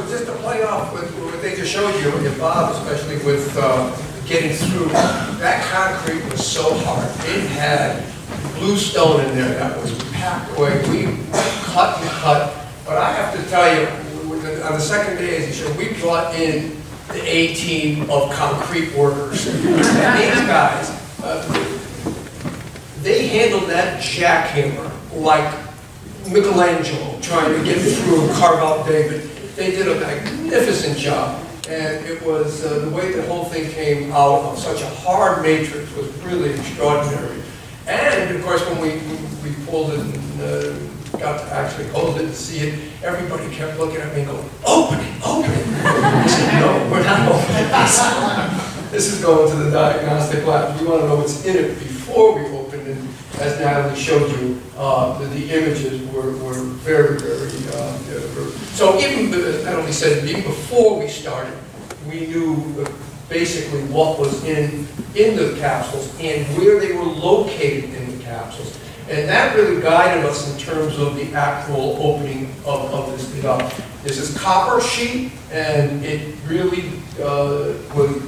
was just to play off with what they just showed you, and Bob especially, with getting through. That concrete was so hard. It had bluestone in there that was packed away. We cut and cut. But I have to tell you, on the second day, as you showed, we brought in the A-team of concrete workers. And these guys, they handled that jackhammer like Michelangelo trying to get through and carve out David. They did a magnificent job. And it was, the way the whole thing came out of such a hard matrix was really extraordinary. And of course, when we pulled it and got to actually hold it and see it, everybody kept looking at me and going, "Open it, open it." I said, "No, we're not opening this. This is going to the diagnostic lab. We want to know what's in it before we open it." And as Natalie showed you, the images were very, very, so even, as Natalie said, even before we started, we knew basically what was in the capsules and where they were located in the capsules. And that really guided us in terms of the actual opening of this thing up. This is copper sheet, and it really was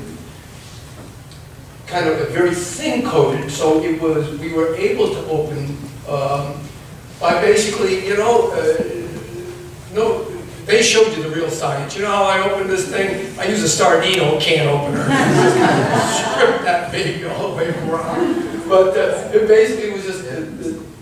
kind of a very thin coated, so it was, we were able to open by basically, they showed you the real science. You know how I opened this thing? I use a Sardino can opener. Strip that baby all the way around. But it basically was just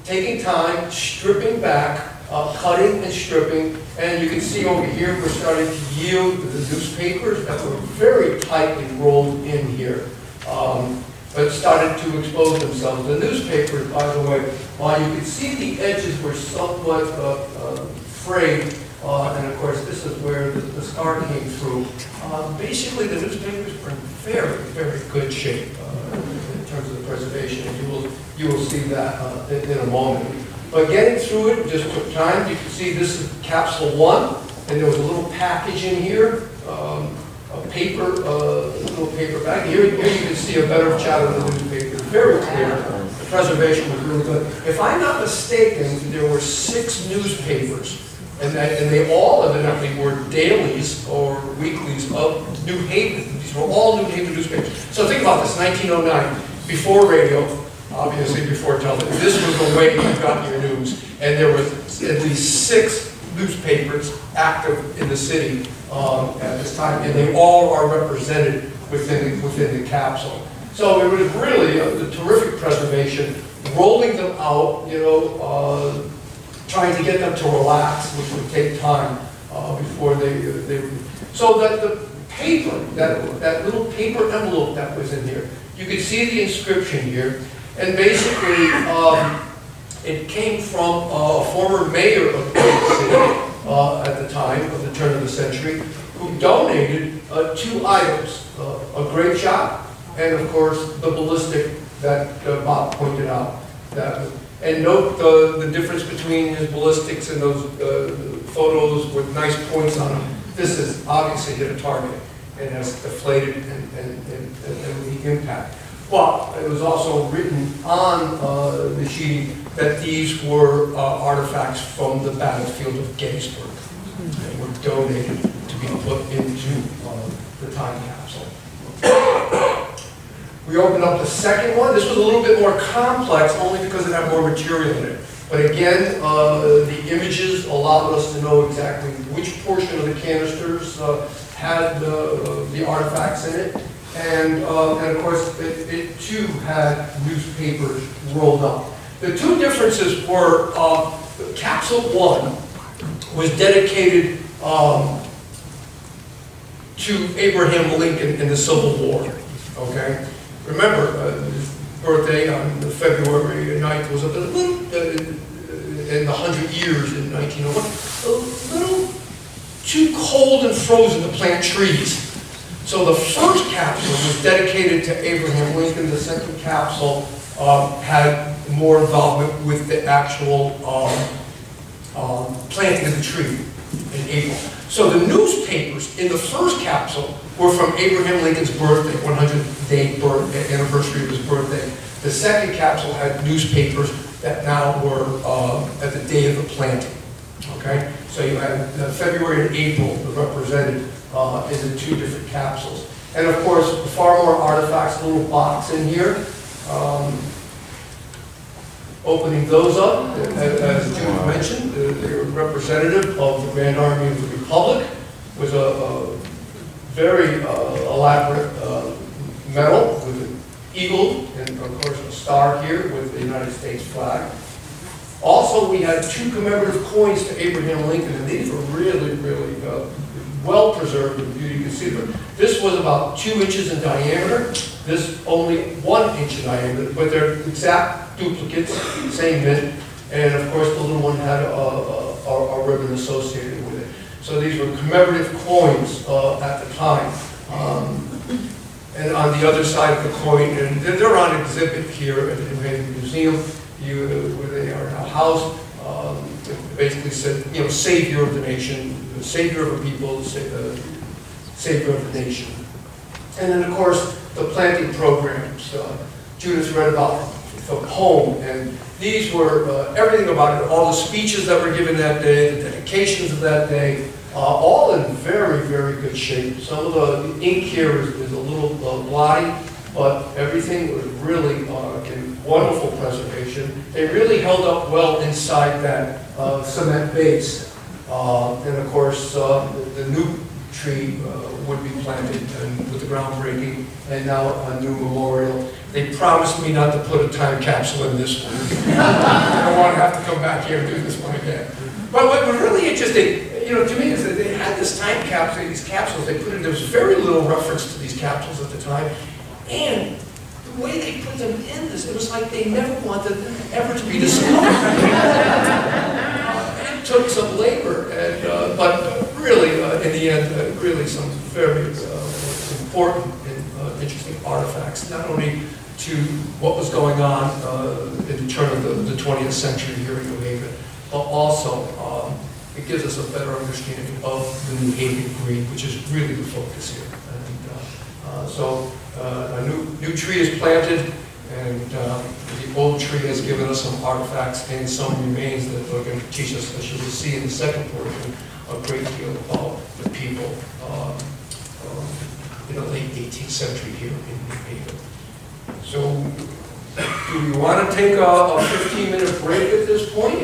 taking time, stripping back, cutting and stripping, and you can see over here we're starting to yield the newspapers that were very tightly rolled in here, but started to expose themselves. The newspapers, by the way, while you can see the edges were somewhat frayed, and of course this is where the scar came through. Basically the newspapers were in very, very good shape in terms of the preservation, and you will see that in a moment. But getting through it just took time. You can see this is capsule 1, and there was a little package in here, a little paper bag. Here you can see a better shot of the newspaper. Very clear. The preservation was really good. If I'm not mistaken, there were 6 newspapers. And they all evidently were dailies or weeklies of New Haven. These were all New Haven newspapers. So think about this, 1909, before radio, obviously before television. This was the way you got your news. And there was at least 6 newspapers active in the city at this time, and they all are represented within the capsule. So it was really a terrific preservation, rolling them out, trying to get them to relax, which would take time before they so that the paper, that little paper envelope that was in here, you could see the inscription here, and basically it came from a former mayor of the city at the time of the turn of the century, who donated 2 items, a grape shot and of course the ballistic that Bob pointed out. And note the difference between his ballistics and those photos with nice points on them. This is obviously hit a target and has deflated and the impact. But it was also written on the sheet that these were artifacts from the battlefield of Gettysburg and were donated to be put into the time capsule. We opened up the second one. This was a little bit more complex, only because it had more material in it. But again, the images allowed us to know exactly which portion of the canisters had the artifacts in it. And of course, it too had newspapers rolled up. The 2 differences were capsule 1 was dedicated to Abraham Lincoln in the Civil War. Okay? Remember, his birthday on February 9th was a little, in the 100 years in 1901, a little too cold and frozen to plant trees. So the first capsule was dedicated to Abraham Lincoln. The second capsule had more involvement with the actual planting of the tree in April. So the newspapers in the first capsule were from Abraham Lincoln's birthday, 100th-day anniversary of his birthday. The second capsule had newspapers that now were at the day of the planting. Okay, so you had February and April represented in the two different capsules. And of course, far more artifacts, a little box in here. Opening those up, as Judith mentioned, they're representative of the Grand Army of the Republic with a very elaborate medal with an eagle and of course a star here with the United States flag. Also, we had two commemorative coins to Abraham Lincoln, and these were really, really well preserved in beauty. You can see them. This was about 2 inches in diameter. This only 1 inch in diameter, but they're exact duplicates, same mint. And of course, the little one had a ribbon associated with it. So these were commemorative coins at the time. And on the other side of the coin, and they're on exhibit here at the Museum, where they are now housed. It basically said, you know, savior of the nation, the savior of the people, savior of the nation. And then, of course, the planting programs. Judith read about the poem, and these were everything about it, all the speeches that were given that day, the dedications of that day, all in very, very good shape. Some of the ink here is a little blotty, but everything was really in wonderful preservation. They really held up well inside that cement base. And of course, the new tree would be planted and with the groundbreaking, and now a new memorial. They promised me not to put a time capsule in this one. I don't want to have to come back here and do this one again. But what was really interesting, you know, to me is that they had this time capsule, these capsules they put in. There was very little reference to these capsules at the time. And the way they put them in this, it was like they never wanted them ever to be discovered. It took some labor, and, but really, in the end, really some very important and interesting artifacts, not only to what was going on in the turn of the 20th century here in New Haven, but also it gives us a better understanding of the New Haven breed, which is really the focus here. And, so a new tree is planted, and the old tree has given us some artifacts and some remains that are going to teach us, as you will see in the second portion, a great deal about the people in the late 18th century here in New Haven. So, do you want to take a 15-minute break at this point?